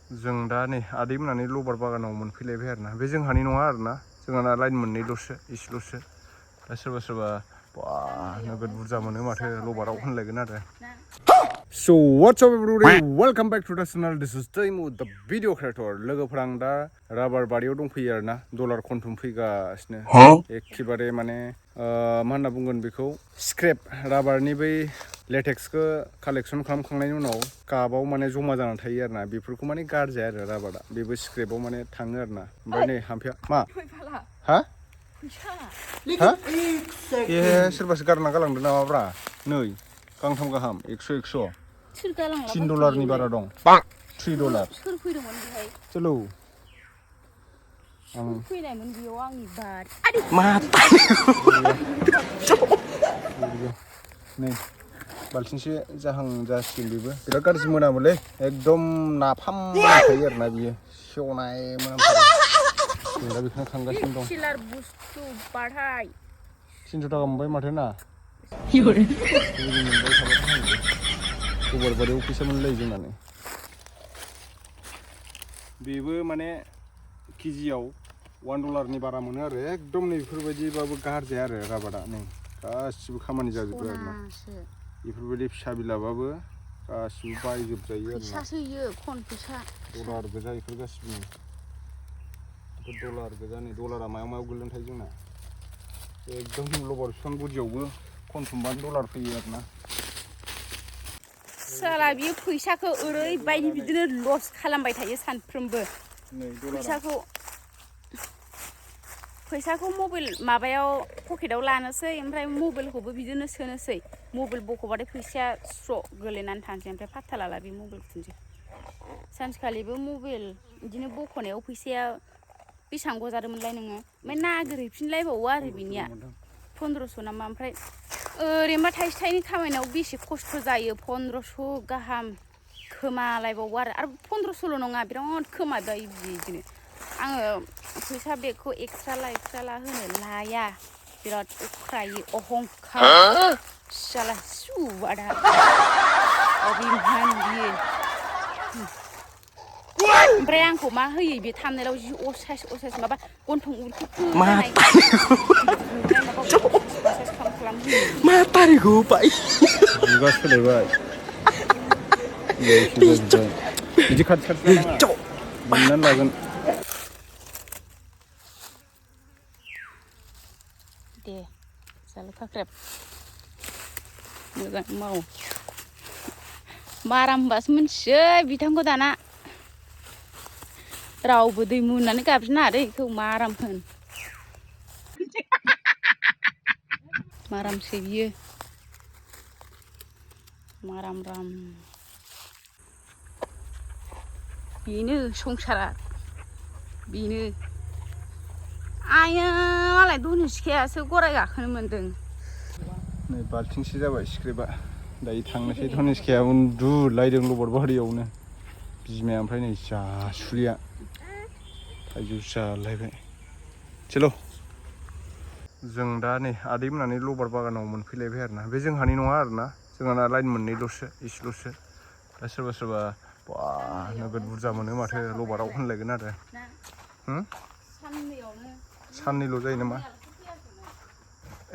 जों दा नै आदै मोननानै लबार बागानाव मोनफैलायबाय आरोना बे जोंहानि नङा आरोना जोंहाना लाइन मोननैल'सो इसेल'सो दा सोरबा सोरबा बा नोगोद बुरजा मोनो माथो लबाराव होनलायगोन आरो So what's up everybody, welcome back to the channel. This is Taimu, the video creator. लोगोफोर आं दा राबार बारियाव दंफैयो आरोना डलार खनथुम फैगासिनो एखेबारे माने मा होनना बुंगोन बेखौ स्क्रेप राबारनि बै लेटेक्सखौ कालेक्सन खालामखांनायनि उनाव काबाव माने जमा जानानै थायो आरोना बेफोरखौ माने गारजाया आरो राबारा बेबो स्क्रेपाव माने थाङो आरोना ओमफ्राय नै हामफिया मा हा हा ए सोरबासो गारना गालांदों नामाब्रा नै गांथाम गाहाम 100 $3 बारा दं $3 सोर फैदोंमोन बेहाय चलो आं फैनायमोन बेयाव आंनि बार मा नै बालथिंसे जाहां जासिगोन बेबो बिराद गाज्रि मोनामोलै एकदम नाफाम मोनामखायो आरोना बियो सेवनाय मोनामथारो जों दा बेखौनो खांगासिनो दं किलार बुस्थु बाथाय 300 टाका मोनबाय माथो ना लबार बारियाव फैसा मोनलायो जोंनानै बेबो माने केजियाव $1 बारा मोनो आरो एकदम नै बेफोरबायदिबाबो गारजाया आरो राबारा नै गासिबो खामानि जाजोबो आरोना बेफोरबायदि फिसा बिलाबाबो गासिबो बायजोबजायो आरोना फैसासो इयो खन फैसा डलार गोजा बेफोर गासिबो डलार गोजा नै डलारा मायाव मायाव गोलैनानै थायो जोंना एकदम लबार बिफां गुदियावबो खनथुमबानो डलार फैयो आरोना साला बियो फैसाखौ ओरैबायदि बिदिनो लस खालामबाय थायो सानफ्रोमबो फैसाखौ मबाइल माबायाव पकेटाव लानोसै ओमफ्राय मबाइलखौबो बिदिनो सोनोसै मबाइल बख'बाथाय फैसाया स्र' गोलैनानै थानोसै ओमफ्राय फात्ता लाला बे मबाइलखौसो सानसेखालिबो मबाइल बिदिनो बख'नायाव फैसाया बेसेबां गजादोंमोनलाय नोङो ओमफ्राय नागिरहैफिनलायबावो आरो बिनिया 1500 नामा ओमफ्राय ओरैनोबा थाइसे थाइनै खामायनायाव बेसे खस्थ' जायो 1500 गाहाम खोमालायबावो आरो 1500ल' नङा बिराद खोमाबाय बिदिनो आङो फैसा बेगखौ एक्सट्रा ला होनो लाया बिराद अख्रायो अहंखार साला सुबादा अभिमान बियो ओमफ्राय आंखौ मा होयो बे थामनेलाव जि असाइस माबा गन्थं उरखुखु जानाय मा तारिखौ बाय जुगा सोलायबाय बिदि खाथि नाङा मोननानै लागोन दे जालु खाख्रेब मोजां माव माराम होनबासो मिन्थियो बिथांखौ दाना रावबो दै मुनानै गाबज्रिनाङा दै बेखौ माराम होन मारामसो बियो माराम बेनो संसारा बेनो आया मालाय धनि सिखायासो गराय गाखोनो मोन्दों नै बाल्थिंसे जाबाय स्क्रिप्टआ दायो थांनोसै धनि सिखाया उन्दुलायदों लबार बारियावनो बिमाया ओमफ्राय नै जासुलिया थाइजौ जालायबाय चलो जों दा नै आदै मोननानै लबार बागानाव मोनफैलायबाय आरोना बे जोंहानि नङा आरोना जोंहाना लाइन मोननैल'सो इसेल'सो दा सोरबा सोरबा बा नोगोद बुरजा मोनो माथो लबाराव होनलायगोन आरो साननैल' जायो नामा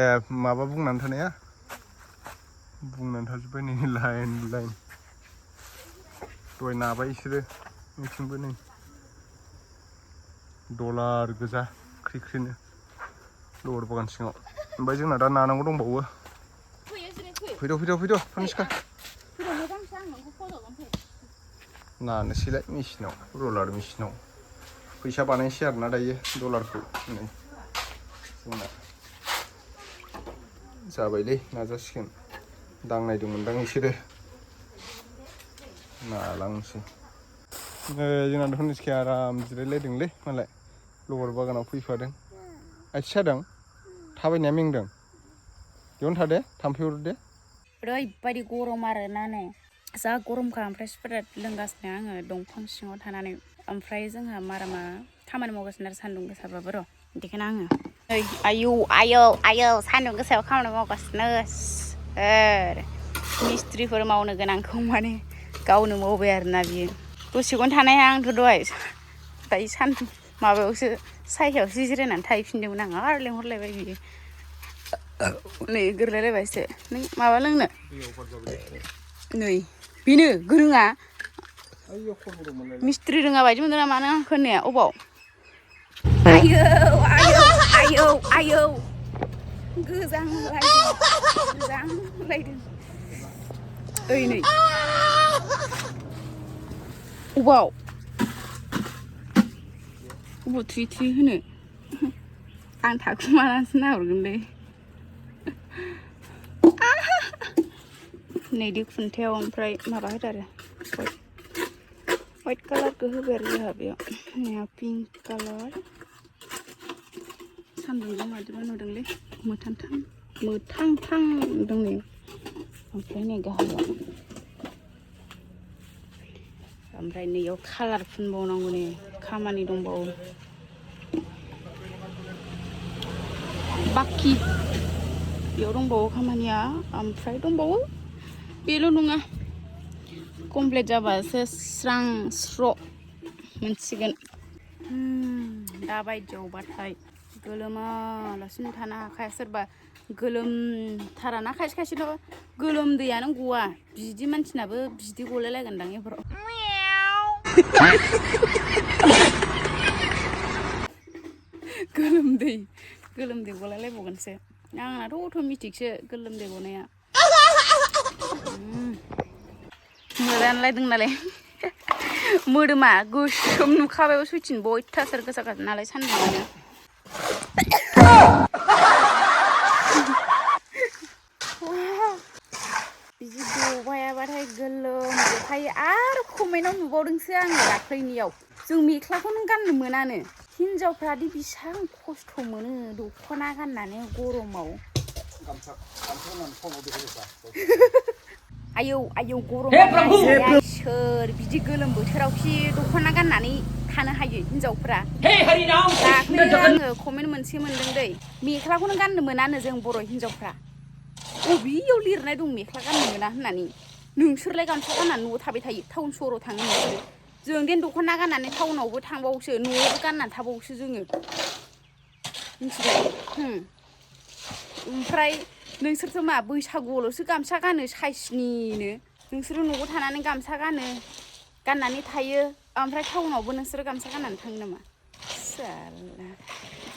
ए माबा बुंनानै थानाया बुंनानै थाजोब्बाय नै लाइन दहाय नाबाय बिसोरो मिथिंबो नै डलार गोजा ख्रिनो लबार बागान सिङाव ओमफ्राय जोंना दा नानांगौ दंबावो फैद' फानिसखा नानोसैलाय मेचिनाव रलार मेचिनाव फैसा बानायनोसै आरोना दायो डलारखौ नै जोंना जाबायलै नाजासिगोन दांनायदोंमोनदां बिसोरो नालांसै जोंना धनि सिखाया आराम जिरायलायदोंलै मालाय लबार बागानाव फैफादों आथिं सादों थाबायनाया मेंदों बेयावनो थादे थाम्फै अरदे ओरैबायदि गरम आरोना नै जा गरमखा ओमफ्राय स्प्राइट लोंगासिनो आङो दंफां सिङाव थानानै ओमफ्राय जोंहा मारामा खामानि मावगासिनो आरो सान्दुं गोसाबाबो र' बेखायनो आङो नै आयौ सान्दुं गोसायाव खामानि मावगासिनो मिस्ट्रिफोर मावनो गोनांखौ माने गावनो मावबाय आरोना बियो दसेखौनो थानो हाया आंथ' दहाय दायो माबायावसो सायहायावसो जिरायनानै थाहैफिनदोंमोन आं आरो लेंहरलायबाय बियो नै गोरलायलायबायसो नों माबा लोंनो नै बेनो गोरोङा मिस्ट्रि रोङा बायदि मोनदों नामा नों आंखौ होननाया अबाव आयौ आयौ आयौ आयौ गोजांलायदों ओइ नै अबाव थुयै थुयै होनो आं थाखुमानानैसो नाहरगोनलै नैदि खुन्थायाव ओमफ्राय माबा होदो आरो वाइट कालारखौ होबाय आरो जोंहा बेयाव पिंक कालार सान्दुंजों मादिबा नुदोंलै मोथांथां दं नै ओमफ्राय नै गाहायाव ओमफ्राय नैयाव कालार फुनबावनांगौ नै खामानि दंबावो बाखि बेयाव दंबावो खामानिया ओमफ्राय दंबावो बेल' नङा कमप्लिट जाबासो स्रां स्र' मोनसिगोन दा बायदियावबाथाय गोलोमालासिनो थानो हाखाया सोरबा गोलोमथाराना खायसे खायसेल' गोलोमदैयानो गवा बिदि मानसिनाबो बिदै गलायलायगोनदां एबाराव गोलोमदै गलायलायबावगोनसो आंनाथ' अट'मेटिकसो गोलोमदै गनाया मोदानलायदों नालाय मोदोमा गोसोम नुखाबाय सयथिनबो अयथासार गोसा नालाय सान्दुंआनो बिदि दबायाबाथाय गोलोमजोबखायो आरो कमेन्टआव नुबावदोंसो आङो दाख्लैनियाव जों मेख्लाखौनो गाननो मोनानो हिनजावफ्रादि बेसेबां खस्थ' मोनो दख'ना गाननानै गरमाव आयौ आयौ गरम सोर बिदि गोलोम बोथोरावखि दख'ना गाननानै थानो हायो हिनजावफ्रा दाख्लै आङो कमेन्ट मोनसे मोनदों दै मेख्लाखौनो गाननो मोनानो जों बर' हिनजावफ्रा अबेयाव लिरनाय दं मेख्ला गाननो मोना होननानै नोंसोरलाय गामसा गाननानै न'आव थाबाय थायो टाउन सहराव थाङो नोंसोरो जों देन दख'ना गाननानै टाउनावबो थांबावोसो न'आवबो गाननानै थाबावोसो जोङो मिथिबाय ओमफ्राय नोंसोरथ' मा बैसागुआवल'सो गामसा गानो साइसनिनो नोंसोरो न'आव थानानै गामसा गाननानै थायो ओमफ्राय टाउनावबो नोंसोरो गामसा गाननानै थाङो नामा साला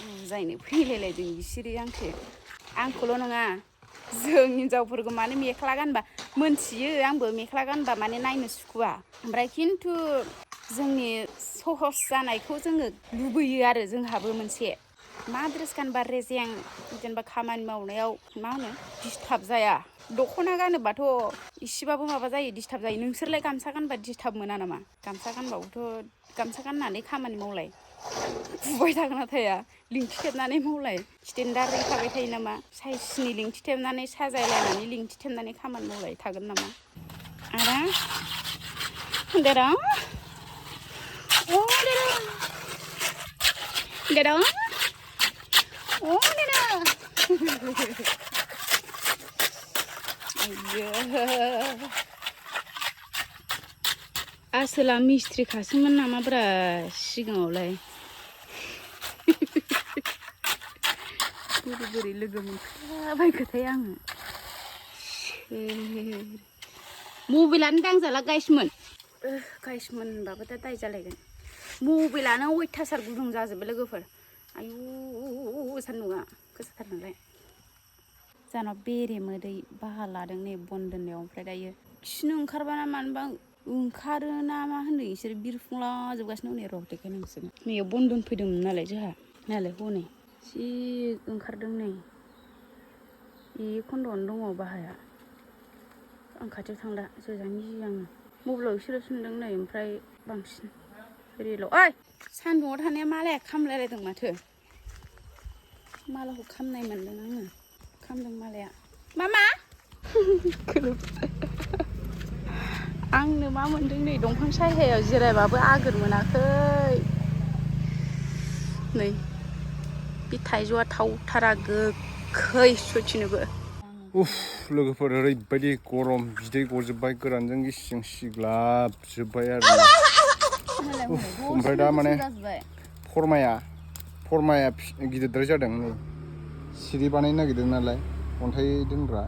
बुजायनो फैलायलायदों बिसोरो आंखौल' नङा जों हिनजावफोरखौ माने मेख्ला गानबा मोनथियो आंबो मेख्ला गानबा माने नायनो सुखुवा ओमफ्राय खिन्थु जोंनि सहस जानायखौ जोङो लुबैयो आरो जोंहाबो मोनसे मा ड्रेस गानबा रेजें जेनेबा खामानि मावनायाव मा होनो डिस्टार्ब जाया दख'ना गानोबाथ' इसेबाबो माबा जायो डिस्टार्ब जायो नोंसोरलाय गामसा गानबा डिस्टार्ब मोना नामा गामसा गानबाबोथ' गामसा गाननानै खामानि मावलाय बुबाय थागोना थाया लिंथि थेबनानै मावलाय स्टेन्डार्डै थाबाय थायो नामा साइसनि लिंथि थेबनानै साजायलायनानै लिंथि थेबनानै खामानि मावलाय थागोन नामा आदा देरा देरा आसोला मिस्ट्रिखासोमोन नामाब्रा सिगाङावलाय बोरै लोगो मोनखाबायखोथाय आङो मबाइलानो दांजाला गाइसमोन होनबाबो दा दाय जालायगोन मबाइलानो अयथासार गुदुं जाजोब्बाय लोगोफोर आयु सान्दुङा गोसाथार नालाय जानाव बेरे मोदै बाहा लादों नै बन दोननायाव ओमफ्राय दायो खिनो ओंखारबा ना मानोबा ओंखारो ना मा होनो बिसोर बिरफुंलाजोबगासिनो नै र' देखाय नोंसोरनो नैयाव बन दोनफैदोंमोन नालाय जोंहा नालाय हनै जि ओंखारदों नै बे खन्द'आवनो दङ बाहाया आं खाथियाव थांला जोजानो गियो आङो मबाइलाव एसेल' सुनदों नै ओमफ्राय बांसिन रियेलाव ओइ सान्दुङाव थानाया मालाया खामलायलायदों माथो मालाखौ खामनाय मोनदों आङो खामदों मालाया मामा आंनो मा मोनदों नै दंफां सायहायाव जिरायबाबो आगोर मोनाखै नै बे थाइजौआ थावथारा गोखै सयथिनोबो उफ लोगोफोर ओरैबायदि गरम बिदै गजोब्बाय गोरानजों गिसिजों सिग्लाबजोब्बाय आरो ओमफ्राय दा माने फरमाया गिदिरद्राय जादों नै सिरि बानायनो नागिरदों नालाय अन्थाइ दोनग्रा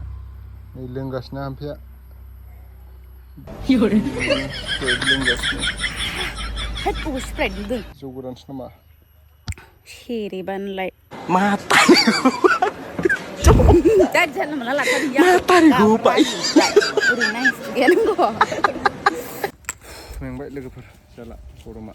नै लोंगासिनो ओमफ्राय लोंगासिनो जौ गोरानसो नामा सेरेबानोलाय mata jangan malah lakukan dia mata gue baik udah nice kan kok memang baik logoफोर जाला गरमा